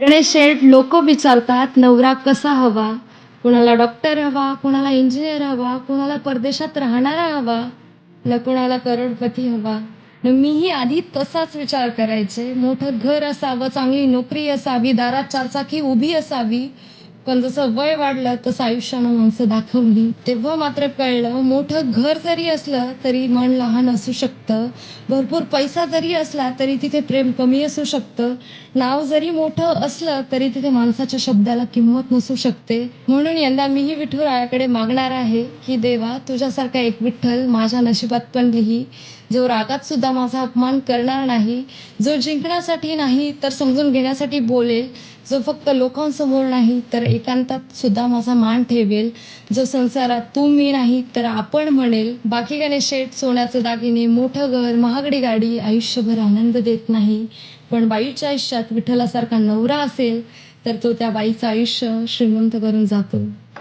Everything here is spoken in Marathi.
गणेश शेठ लोक विचारतात नवरा कसा हवा. कुणाला डॉक्टर हवा, कुणाला इंजिनियर हवा, कुणाला परदेशात राहणारा हवा, कुणाला करोडपती हवा. मीही आधी तसाच विचार करायचे. मोठं घर असावं, चांगली नोकरी असावी, दारात चारचाकी उभी असावी. पण जसं वय वाढलं तसं आयुष्यानं माणसं दाखवली. तेव्हा मात्र कळलं मोठं घर जरी असलं तरी मन लहान असू शकतं. भरपूर पैसा जरी असला तरी तिथे प्रेम कमी असू शकतं. नाव जरी मोठं असलं तरी तिथे माणसाच्या शब्दाला किंमत नसू शकते. म्हणून यंदा मीही विठुरायाकडे मागणार आहे की देवा तुझ्यासारखा एक विठ्ठल माझ्या नशिबात पण लिही, जो रागात सुद्धा माझा अपमान करणार नाही, जो जिंकण्यासाठी नाही तर समजून घेण्यासाठी बोलेल, जो फक्त लोकांसमोर नाही तर एकांतात सुद्धा माझा मान ठेवेल, जो संसारात तू मी नाही तर आपण म्हणेल. बाकी गणेश शेठ सोन्याचे दागिने, मोठं घर, महागडी गाडी आयुष्यभर आनंद देत नाही. पण बाईच्या आयुष्यात विठ्ठलासारखा नवरा असेल तर तो त्या बाईचं आयुष्य श्रीमंत करून जातो.